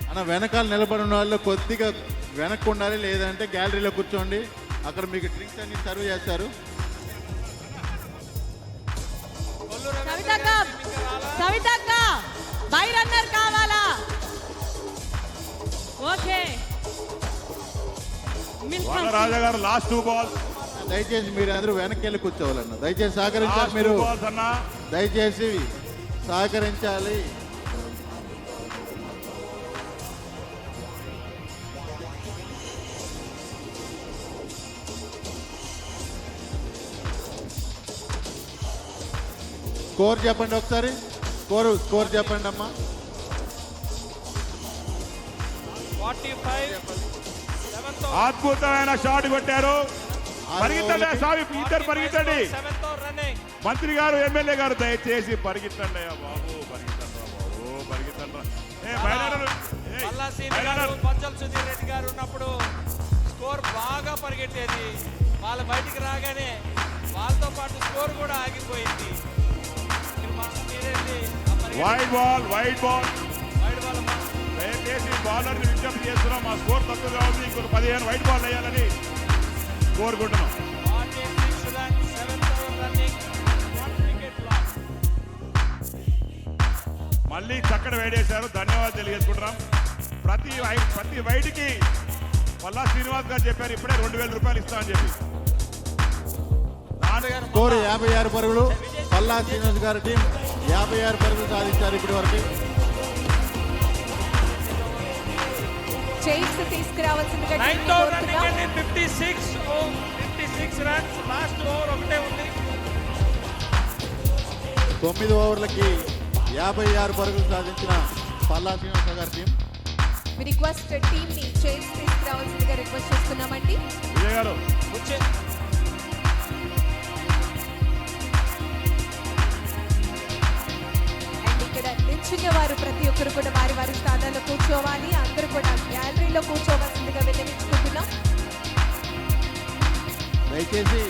అన్న వెనకాల నిలబడి ఉన్న వాళ్ళు కొద్దిగా వెనక్కు ఉండాలి, లేదంటే గ్యాలరీలో కూర్చోండి. అక్కడ మీకు డ్రింక్స్ అన్ని సర్వ్ చేస్తారు. సవితక్క బై రన్నర్ కావాలా? ఓకే రాజా గారు లాస్ట్ 2 balls. దయచేసి మీరు అందరూ వెనక్కి వెళ్ళి కూర్చోవాలన్న. దయచేసి సహకరించాలి, మీరు దయచేసి సహకరించాలి. స్కోర్ చెప్పండి ఒకసారి, స్కోర్ చెప్పండి అమ్మా. 45. అద్భుతమైన షాట్ కొట్టారు. పరిగెత్తండి స్వామి, ఇద్దరు పరిగెత్తండి. మంత్రి గారు, ఎమ్మెల్యే గారు దయచేసి పరిగెత్తండి బాబు, పరిగెత్తండి. పంచల్ సుధీర్ రెడ్డి గారు ఉన్నప్పుడు స్కోర్ బాగా పరిగెట్టేది. వాళ్ళు బయటికి రాగానే వాళ్ళతో పాటు స్కోర్ కూడా ఆగిపోయింది. వైడ్ బాల్ దయచేసి బౌలర్ విజ్ఞప్తి చేస్తున్నాం. మా స్కోర్ తక్కువగా ఉంది, ఇంకొక 15 వైడ్ బాల్ వేయాలని కోరుకుంటున్నాం. మళ్ళీ చక్కటి వైడ్ వేశారు, ధన్యవాదాలు తెలియజేసుకుంటున్నాం. ప్రతి వైడ్కి పల్లా శ్రీనివాస్ గారు చెప్పారు ఇప్పుడే 2000 రూపాయలు ఇస్తా అని చెప్పి. స్కోర్ 56 పరుగులు. పల్లా శ్రీనివాస్ గారి టీం 56 పరుగులు సాధించారు ఇప్పటి వరకు. తీసుకురావాల్సిందిగా 56 రన్స్. లాస్ట్ ఓవర్ ఒకటే ఉంది. 9 ఓవర్లకి 56 పరుగులు సాధించిన పల్లా శ్రీనివాస గారి టీం. రిక్వెస్ట్ టీమ్ ని చైర్స్ తీసుకురావాల్సిందిగా రిక్వెస్ట్ చేస్తున్నామండి. విజయ్ గారు అండ్ ఇక్కడ నిల్చున్న వారు ప్రతి ఒక్కరు కూడా వారి వారి స్థానాల్లో కూర్చోవాలి. అందరూ కూడా గ్యాలరీలో కూర్చోవాల్సిందిగా విన్నవించుకుంటున్నాం. దయచేసి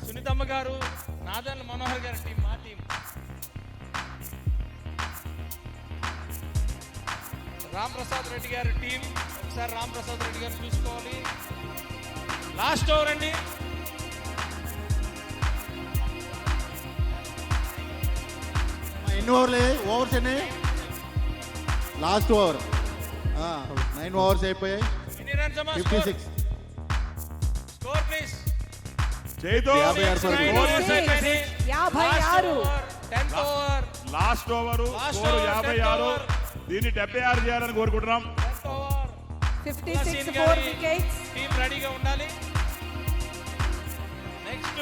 సునీతమ్మ గారు, నాదన్ మనోహర్ గారి టీం, మా టీం. రామ్ ప్రసాద్ రెడ్డి గారి టీం, ఒకసారి రామ్ ప్రసాద్ రెడ్డి గారు చూసుకోవాలి. లాస్ట్ ఓవర్ అండి. ఎన్ని ఓవర్స్ ఎన్ని? లాస్ట్ ఓవర్ 9 ఓవర్స్ అయిపోయాయి. ఎన్ని రన్స్ అమ్మా? 56. Score please. 56 పరుగులు. 56. 10th over. Last over score 56. దీన్ని 76 చేయాలని కోరుకుంటున్నాం. 10th over. 56 4 వికెట్స్. టీం రెడీగా ఉండాలి. నెక్స్ట్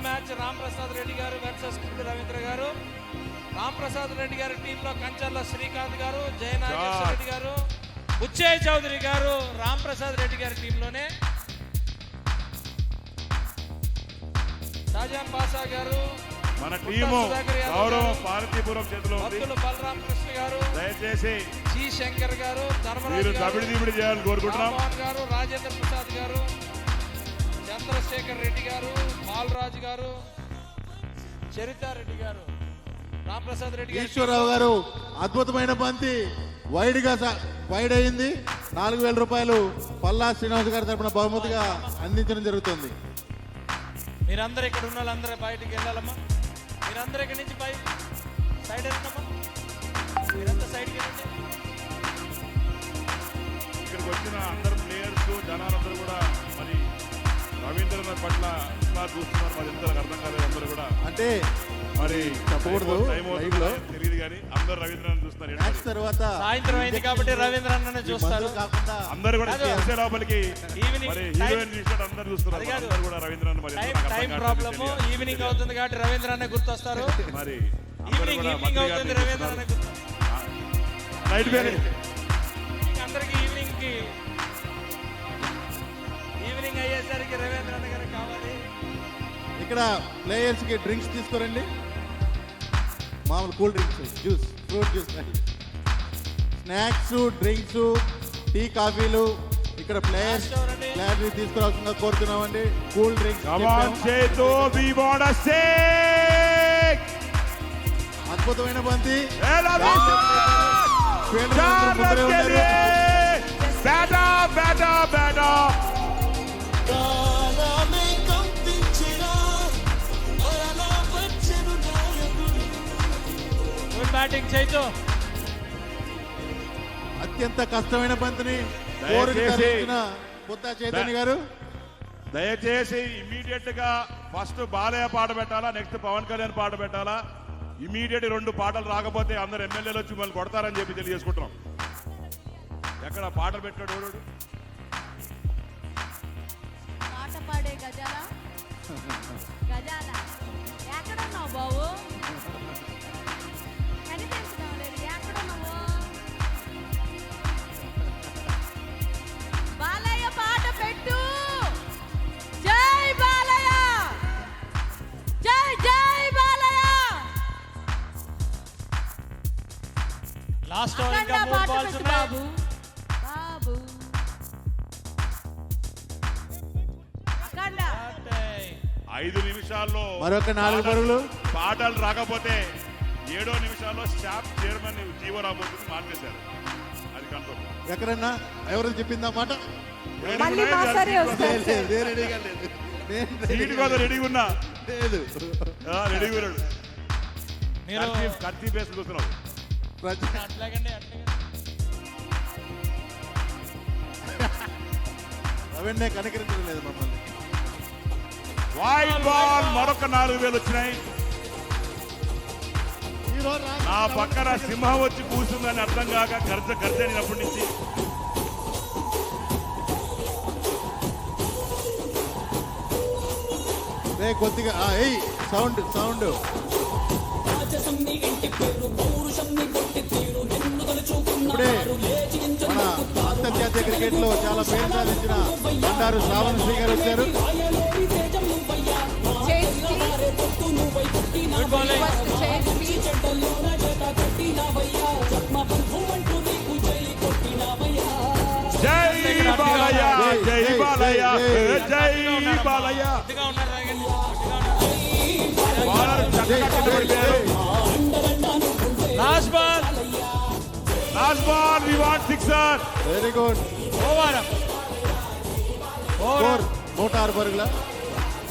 మ్యాచ్ రామ్ ప్రసాద్ రెడ్డి గారు వర్సెస్ కుండు రవీంద్ర గారు. రామ్ ప్రసాద్ రెడ్డి గారి టీంలో కంచర్ల శ్రీకాంత్ గారు, జయనాగేశ్వర రెడ్డి గారు, బుచ్చయ్య చౌదరి గారు రామ్ ప్రసాద్ రెడ్డి గారి టీంలోనే. షాజాన్ బాషా గారు, మన టీము గౌరవం పార్వతీపురం చేతిలో ఉంది. బలరాం కృష్ణ గారు, దయచేసి జి శంకర్ గారు, మీరు ధర్మరాజు దబిడి చేయాలని కోరుకుంటున్నాం. గారు, రాజేంద్ర ప్రసాద్ గారు, చంద్రశేఖర్ రెడ్డి గారు, బాలరాజు గారు, చరితారెడ్డి గారు, రామప్రసాద్ రెడ్డి గారు. ఈశ్వరరావు గారు అద్భుతమైన బంతి వైడ్ అయింది. 4000 రూపాయలు పల్లా శ్రీనివాస్ గారి తరపున బహుమతిగా అందించడం జరుగుతుంది. మీరందరూ ఇక్కడ ఉన్న వాళ్ళందరూ బయటికి వెళ్ళాలమ్మా. మీరందరూ ఇక్కడి నుంచి సైడ్ వెళ్ళమ్మా. మీరంతా సైడ్కి వెళ్ళండి. ఇక్కడికి వచ్చిన అందరు ప్లేయర్స్ జనాలందరూ కూడా మరి రవీంద్రనాథ్ పట్ల ఇట్లా చూస్తున్నారు. మరి ఎంత అర్థం కాలేదు. అందరూ కూడా అంటే మరి చెప్పకూడదు తెలియదు కానీ అందరూ రవీంద్రనాథ్ చూస్తున్నారు. మ్యాచ్ తర్వాత సాయంత్రం అయింది కాబట్టి రవీంద్రనాథ్ చూస్తారు. కాకుండా అందరూ కూడా చూసే లోపలికి మరి హీరోయిన్ చూసినట్టు అందరూ చూస్తున్నారు. అందరూ కూడా రవీంద్రనాథ్ మరి టైం ప్రాబ్లమ్. ఈవినింగ్ అవుతుంది కాబట్టి రవీంద్రనాథ్ గుర్తొస్తారు. మరి ఈవినింగ్ అవుతుంది రవీంద్రనాథ్ గుర్తొస్తారు. రైట్ వేరే అందరికి ఈవినింగ్ అయ్యేసరికి రవీంద్రనాథ్ గారు కావాలి. ఇక్కడ ప్లేయర్స్ కి డ్రింక్స్ తీసుకురండి. మామూలు cool drinks, juice, fruit juice, snacks, drinks, tea, కాఫీలు ఇక్కడ ప్లేయర్స్ Last over అండి. క్లారిటీ తీసుకురావాల్సిందిగా కోరుతున్నామండి. Cool drinks Come on, Chetu, we want a shake. అద్భుతమైన బంతి. ఫీల్డర్ चार అందరూ ముందరే रन के ఉన్నారు. लिए बैटा बैटा बैटा గుడ్ బ్యాటింగ్ చైతు. అత్యంత కష్టమైన బంతిని దయచేసి. కోరుకు తరలించిన బుత్తా చైతన్య గారు. దయచేసి ఇమీడియట్ గా ఫస్ట్ బాలయ్య పాట పెట్టాలా, నెక్స్ట్ పవన్ కళ్యాణ్ పాట పెట్టాలా. ఇమీడియట్ 2 పాటలు రాకపోతే అందరు ఎమ్మెల్యేలు వచ్చి మిమ్మల్ని కొడతారని చెప్పి తెలియజేసుకుంటున్నాం. ఎక్కడ పాటలు పెట్టాడు ఓడు? పాట పాడే గజాల గజాల ఎక్కడున్నావు బావు కనిపించడం లేదు ఎక్కడున్నావు బాలయ్య పాట పెట్టు జై బాలయ్య జై జై బాలయ్య లాస్ట్ ఓవర్ ఇంకా అఖండ 3 పాట బాల్స్ పెట్టు ఉన్నాయి. బాబు బాబు అఖండ 5 నిమిషాల్లో మరొక 4 పరుగులు. పాటలు రాకపోతే 7వ నిమిషాల్లో స్టాఫ్ చైర్మన్ జీవో రాబోతుంది మార్చేశారు. అది కన్ఫర్మ్. ఎక్కడన్నా ఎవరు చెప్పిందా మాట? మళ్ళీ మా సరే వస్తారు సార్. నేను రెడీగా లేదు. నేను సీట్ రెడీగా కోసం రెడీగా ఉన్నా, లేదు. రెడీగా ఉన్నాడు. మీరు కత్తి బేస్ కూర్చున్నాడు. అట్లాగండి అవన్నీ కనికరించడం లేదు మమ్మల్ని. వైడ్ బాల్ మరొక 4,000 వచ్చినాయి. నా పక్కన సింహం వచ్చి కూర్చుందని అర్థం కాక గర్జనినప్పటి నుంచి రే కొద్దిగా ఏయ్ సౌండ్ సౌండ్. ఇప్పుడే మన అంతర్జాతీయ క్రికెట్ లో చాలా పేరు సాధించిన బండారు శ్రావణ్ శ్రీ గారు వచ్చారు. Good bowling. జై బాలయ్య, జై బాలయ్య, జై బాలయ్య. గట్టిగా ఉన్నారు రాగండి. గట్టిగా ఉన్నారు. బౌలర్ చక్కగా కింద పడిపోయారు. Last ball last ball we want sixer. Very good. Over score 106 పరుగుల.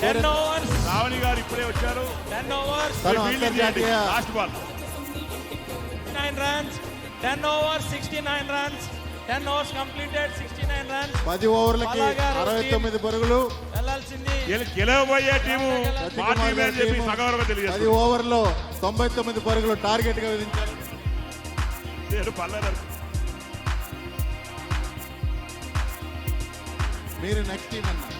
10 ఓవర్స్ రావణి గారు ఇప్పుడే వచ్చారు. 10 ఓవర్స్ తను ఫీల్డింగ్ చేయండి. అంతర్జాతీయ last ball 69 runs. 10 overs 69 runs. 10 overs completed 69 runs. 10 ఓవర్లకి 69 పరుగులు. వెళ్ళాల్సింది గెలవబోయే టీము మా సత్యకుమార్ టీమే అని చెప్పి టీము సగౌరవంగా 10 తెలియజేస్తారు. ఓవర్లో 99 పరుగులు టార్గెట్ గా విధించారు. పర్లేదు. మీరు నెక్స్ట్ టీం అన్నారు.